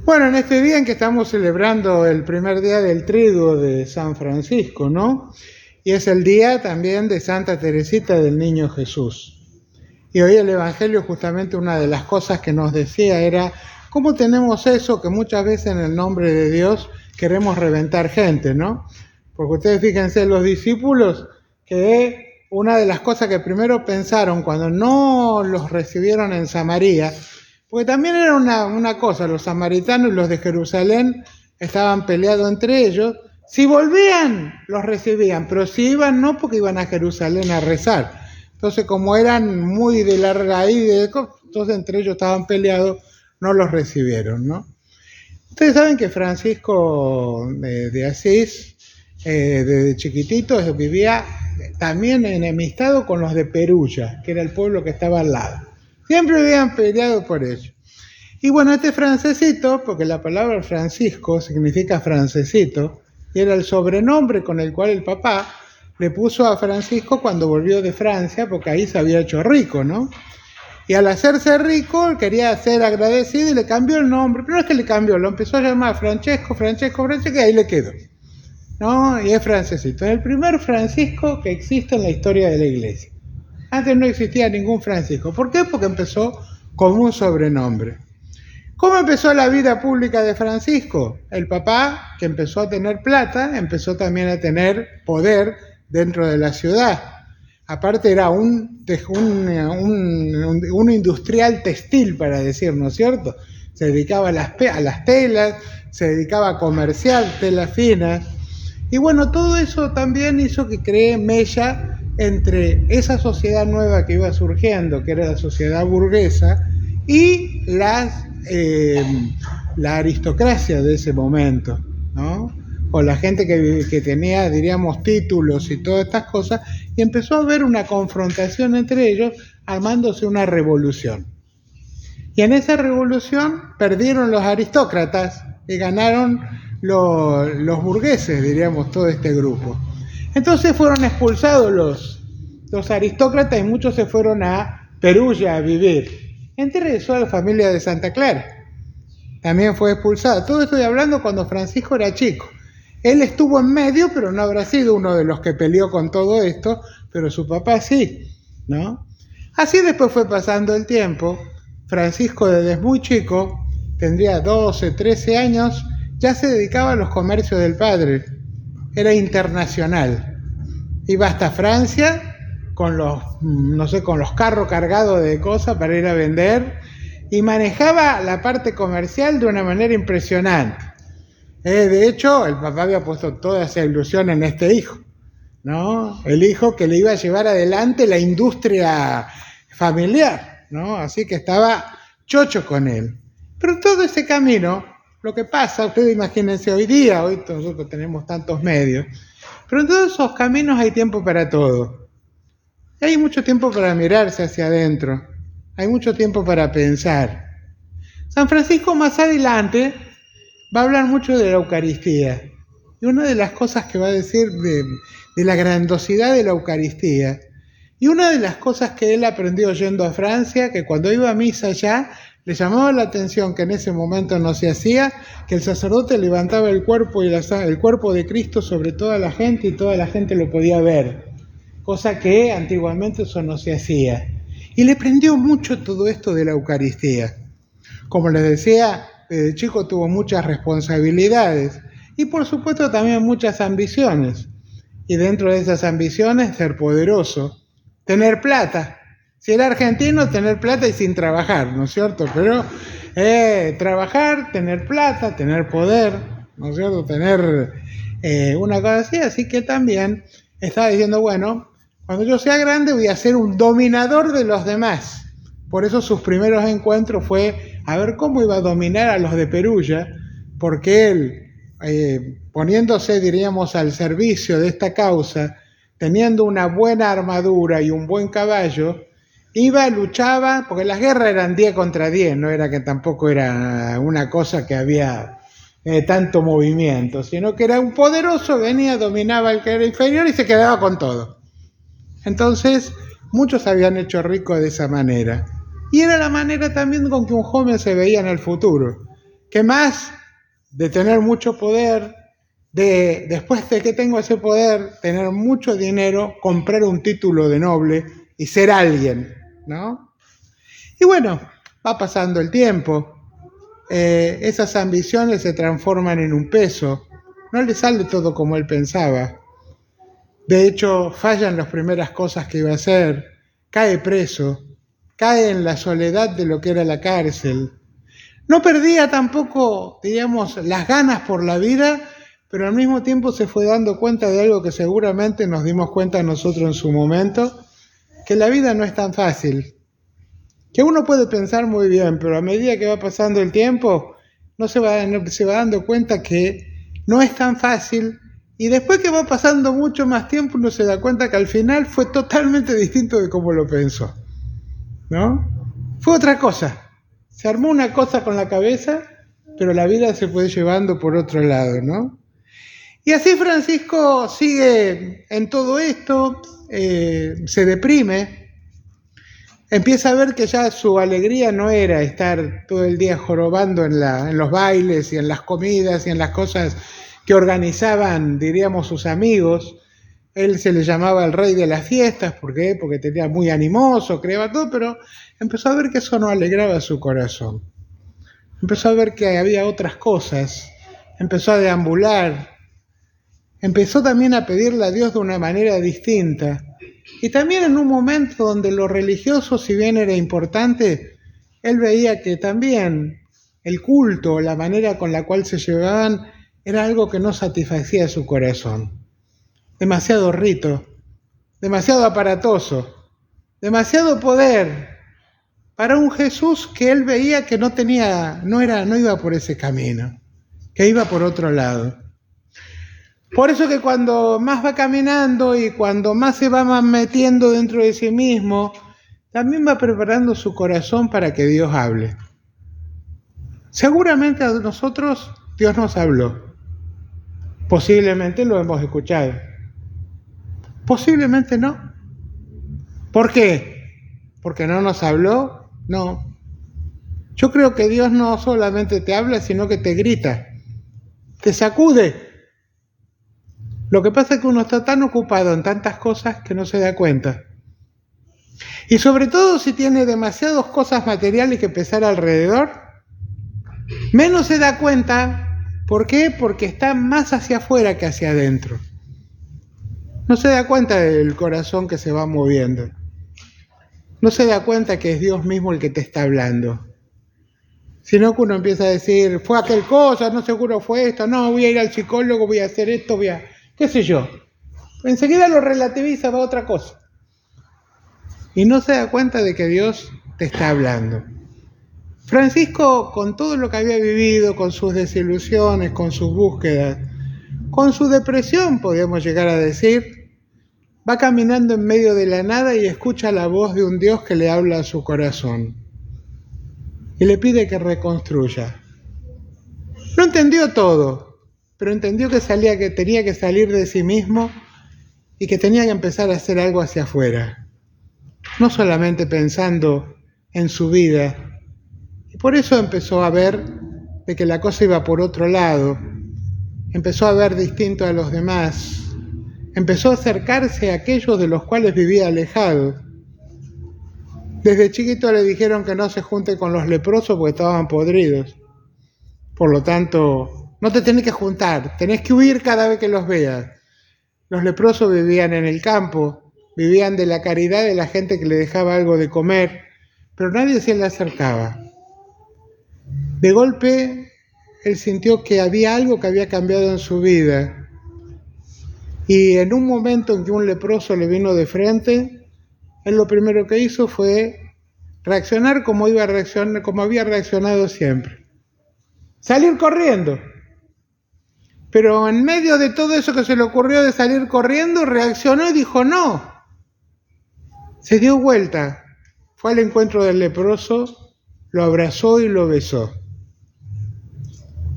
Bueno, en este día en que estamos celebrando el primer día del triduo de San Francisco, ¿no? Y es el día también de Santa Teresita del Niño Jesús. Y hoy el Evangelio, justamente una de las cosas que nos decía era cómo tenemos eso que muchas veces en el nombre de Dios queremos reventar gente, ¿no? Porque ustedes fíjense, los discípulos, que una de las cosas que primero pensaron cuando no los recibieron en Samaria, porque también era una cosa, los samaritanos y los de Jerusalén estaban peleados entre ellos. Si volvían, los recibían, pero si iban, no, porque iban a Jerusalén a rezar. Entonces, como eran muy de la raíz, entonces entre ellos estaban peleados, no los recibieron, ¿no? Ustedes saben que Francisco de Asís, desde chiquitito, vivía también enemistado con los de Perugia, que era el pueblo que estaba al lado. Siempre habían peleado por ello. Y bueno, este francesito, porque la palabra Francisco significa francesito, y era el sobrenombre con el cual el papá le puso a Francisco cuando volvió de Francia, porque ahí se había hecho rico, ¿no? Y al hacerse rico, quería ser agradecido y le cambió el nombre. Pero no es que le cambió, lo empezó a llamar Francesco, y ahí le quedó, ¿no? Y es francesito. Es el primer Francisco que existe en la historia de la Iglesia. Antes no existía ningún Francisco. ¿Por qué? Porque empezó como un sobrenombre. ¿Cómo empezó la vida pública de Francisco? El papá, que empezó a tener plata, empezó también a tener poder dentro de la ciudad. Aparte era un industrial textil, para decir, ¿no es cierto? Se dedicaba a las telas, se dedicaba a comerciar telas finas. Y bueno, todo eso también hizo que cree mella entre esa sociedad nueva que iba surgiendo, que era la sociedad burguesa, y la aristocracia de ese momento, ¿no? O la gente que tenía, diríamos, títulos y todas estas cosas, y empezó a haber una confrontación entre ellos, armándose una revolución. Y en esa revolución perdieron los aristócratas y ganaron los burgueses, diríamos, todo este grupo. Entonces fueron expulsados los aristócratas y muchos se fueron a Perugia a vivir. Entre eso la familia de Santa Clara también fue expulsada. Todo estoy hablando cuando Francisco era chico. Él estuvo en medio, pero no habrá sido uno de los que peleó con todo esto, pero su papá sí, ¿no? Así después fue pasando el tiempo. Francisco desde muy chico, tendría 12, 13 años, ya se dedicaba a los comercios del padre. Era internacional. Iba hasta Francia con los carros cargados de cosas para ir a vender y manejaba la parte comercial de una manera impresionante. De hecho, el papá había puesto toda esa ilusión en este hijo, ¿no? El hijo que le iba a llevar adelante la industria familiar, ¿no? Así que estaba chocho con él. Pero todo ese camino, lo que pasa, ustedes imagínense hoy día, hoy nosotros tenemos tantos medios, pero en todos esos caminos hay tiempo para todo. Hay mucho tiempo para mirarse hacia adentro, hay mucho tiempo para pensar. San Francisco más adelante va a hablar mucho de la Eucaristía. Y una de las cosas que va a decir de la grandiosidad de la Eucaristía, y una de las cosas que él aprendió yendo a Francia, que cuando iba a misa allá, le llamaba la atención que en ese momento no se hacía, que el sacerdote levantaba el cuerpo el cuerpo de Cristo sobre toda la gente y toda la gente lo podía ver, cosa que antiguamente eso no se hacía. Y le prendió mucho todo esto de la Eucaristía. Como les decía, desde chico tuvo muchas responsabilidades y por supuesto también muchas ambiciones. Y dentro de esas ambiciones, ser poderoso, tener plata. Si era argentino, tener plata y sin trabajar, ¿no es cierto? Pero trabajar, tener plata, tener poder, ¿no es cierto? Tener una cosa así. Así que también estaba diciendo, bueno, cuando yo sea grande voy a ser un dominador de los demás. Por eso sus primeros encuentros fue a ver cómo iba a dominar a los de Perugia, porque él, poniéndose, diríamos, al servicio de esta causa, teniendo una buena armadura y un buen caballo, luchaba, porque las guerras eran 10 contra 10, no era que tampoco era una cosa que había tanto movimiento, sino que era un poderoso, venía, dominaba al que era inferior y se quedaba con todo. Entonces, muchos habían hecho rico de esa manera. Y era la manera también con que un joven se veía en el futuro. ¿Qué más? De tener mucho poder, de después de que tengo ese poder, tener mucho dinero, comprar un título de noble y ser alguien, ¿no? Y bueno, va pasando el tiempo, esas ambiciones se transforman en un peso, no le sale todo como él pensaba. De hecho, fallan las primeras cosas que iba a hacer, cae preso, cae en la soledad de lo que era la cárcel. No perdía tampoco, digamos, las ganas por la vida, pero al mismo tiempo se fue dando cuenta de algo que seguramente nos dimos cuenta nosotros en su momento, que la vida no es tan fácil. Que uno puede pensar muy bien, pero a medida que va pasando el tiempo, se va dando cuenta que no es tan fácil, y después que va pasando mucho más tiempo, uno se da cuenta que al final fue totalmente distinto de como lo pensó, ¿no? Fue otra cosa. Se armó una cosa con la cabeza, pero la vida se fue llevando por otro lado, ¿no? Y así Francisco sigue en todo esto, se deprime, empieza a ver que ya su alegría no era estar todo el día jorobando en los bailes y en las comidas y en las cosas que organizaban, diríamos, sus amigos. Él se le llamaba el rey de las fiestas, ¿por qué? Porque tenía muy animoso, creaba todo, pero empezó a ver que eso no alegraba su corazón. Empezó a ver que había otras cosas, empezó a deambular, empezó también a pedirle a Dios de una manera distinta. Y también en un momento donde lo religioso, si bien era importante, él veía que también el culto, la manera con la cual se llevaban, era algo que no satisfacía su corazón. Demasiado rito, demasiado aparatoso, demasiado poder para un Jesús que él veía que no iba por ese camino, que iba por otro lado. Por eso que cuando más va caminando y cuando más se va metiendo dentro de sí mismo, también va preparando su corazón para que Dios hable. Seguramente a nosotros Dios nos habló. Posiblemente lo hemos escuchado. Posiblemente no. ¿Por qué? ¿Porque no nos habló? No. Yo creo que Dios no solamente te habla, sino que te grita, te sacude. Lo que pasa es que uno está tan ocupado en tantas cosas que no se da cuenta. Y sobre todo si tiene demasiadas cosas materiales que pesar alrededor, menos se da cuenta. ¿Por qué? Porque está más hacia afuera que hacia adentro. No se da cuenta del corazón que se va moviendo. No se da cuenta que es Dios mismo el que te está hablando. Sino que uno empieza a decir, fue aquel cosa, no seguro fue esto, no, voy a ir al psicólogo, voy a hacer esto, qué sé yo. Enseguida lo relativiza, va a otra cosa. Y no se da cuenta de que Dios te está hablando. Francisco, con todo lo que había vivido, con sus desilusiones, con sus búsquedas, con su depresión, podríamos llegar a decir, va caminando en medio de la nada y escucha la voz de un Dios que le habla a su corazón y le pide que reconstruya. No entendió todo, pero entendió que tenía que salir de sí mismo y que tenía que empezar a hacer algo hacia afuera, no solamente pensando en su vida. Y por eso empezó a ver de que la cosa iba por otro lado, empezó a ver distinto a los demás, empezó a acercarse a aquellos de los cuales vivía alejado. Desde chiquito le dijeron que no se junte con los leprosos porque estaban podridos. Por lo tanto, no te tenés que juntar, tenés que huir cada vez que los veas. Los leprosos vivían en el campo, vivían de la caridad de la gente que le dejaba algo de comer, pero nadie se le acercaba. De golpe, él sintió que había algo que había cambiado en su vida. Y en un momento en que un leproso le vino de frente, él lo primero que hizo fue reaccionar como había reaccionado siempre. Salir corriendo. Pero en medio de todo eso que se le ocurrió de salir corriendo, reaccionó y dijo no. Se dio vuelta, fue al encuentro del leproso, lo abrazó y lo besó.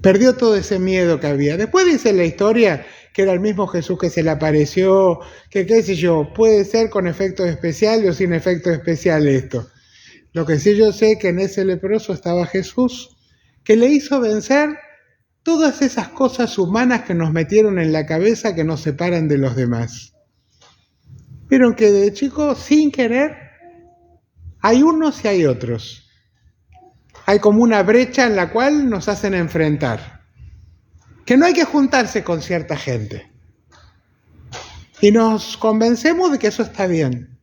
Perdió todo ese miedo que había. Después dice la historia que era el mismo Jesús que se le apareció, que qué sé yo, puede ser con efectos especiales o sin efectos especiales esto. Lo que sí yo sé que en ese leproso estaba Jesús, que le hizo vencer todas esas cosas humanas que nos metieron en la cabeza que nos separan de los demás. Vieron que de chicos, sin querer, hay unos y hay otros. Hay como una brecha en la cual nos hacen enfrentar. Que no hay que juntarse con cierta gente. Y nos convencemos de que eso está bien.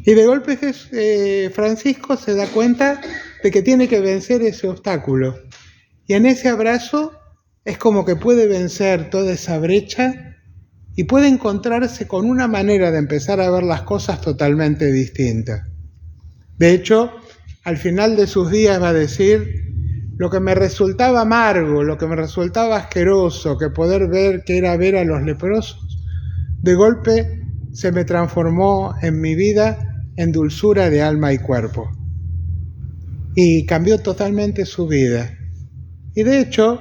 Y de golpe Francisco se da cuenta de que tiene que vencer ese obstáculo. Y en ese abrazo es como que puede vencer toda esa brecha y puede encontrarse con una manera de empezar a ver las cosas totalmente distinta. De hecho, al final de sus días va a decir, lo que me resultaba amargo, lo que me resultaba asqueroso, que poder ver, que era ver a los leprosos, de golpe se me transformó en mi vida en dulzura de alma y cuerpo. Y cambió totalmente su vida. Y de hecho,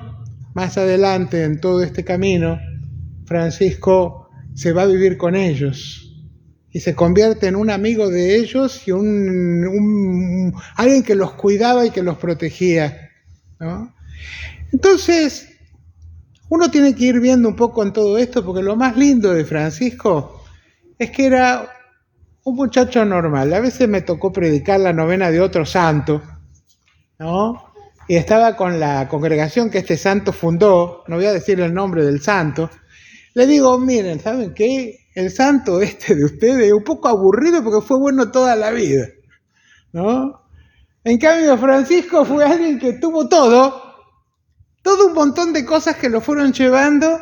más adelante en todo este camino, Francisco se va a vivir con ellos y se convierte en un amigo de ellos y alguien que los cuidaba y que los protegía, ¿no? Entonces, uno tiene que ir viendo un poco en todo esto, porque lo más lindo de Francisco es que era un muchacho normal. A veces me tocó predicar la novena de otro santo, ¿no? Y estaba con la congregación que este santo fundó, no voy a decir el nombre del santo. Le digo, miren, ¿saben qué? El santo este de ustedes es un poco aburrido porque fue bueno toda la vida, ¿no? En cambio, Francisco fue alguien que tuvo todo un montón de cosas que lo fueron llevando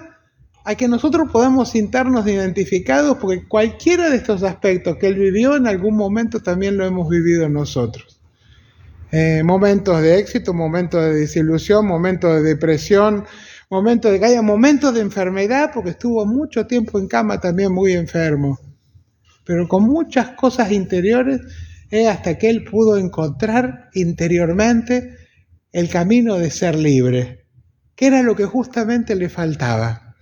a que nosotros podamos sentirnos identificados, porque cualquiera de estos aspectos que él vivió en algún momento también lo hemos vivido nosotros. Momentos de éxito, momentos de desilusión, momentos de depresión, momentos de que haya momentos de enfermedad, porque estuvo mucho tiempo en cama también muy enfermo, pero con muchas cosas interiores, hasta que él pudo encontrar interiormente el camino de ser libre, que era lo que justamente le faltaba.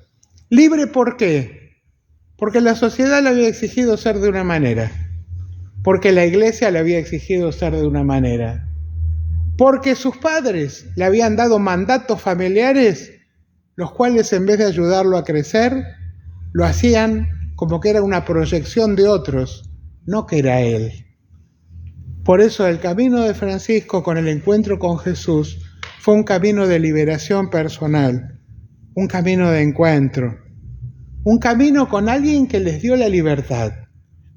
¿Libre por qué? Porque la sociedad le había exigido ser de una manera, porque la iglesia le había exigido ser de una manera, porque sus padres le habían dado mandatos familiares, los cuales en vez de ayudarlo a crecer, lo hacían como que era una proyección de otros, no que era él. Por eso el camino de Francisco con el encuentro con Jesús fue un camino de liberación personal, un camino de encuentro, un camino con alguien que les dio la libertad.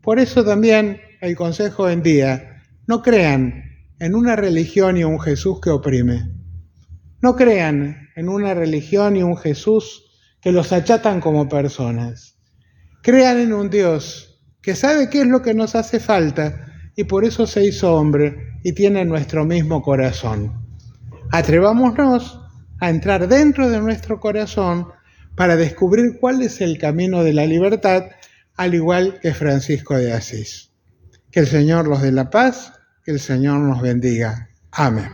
Por eso también el consejo hoy en día, no crean en una religión y un Jesús que oprime. No crean en una religión y un Jesús que los achatan como personas. Crean en un Dios que sabe qué es lo que nos hace falta y por eso se hizo hombre y tiene nuestro mismo corazón. Atrevámonos a entrar dentro de nuestro corazón para descubrir cuál es el camino de la libertad, al igual que Francisco de Asís. Que el Señor los dé la paz, que el Señor nos bendiga. Amén.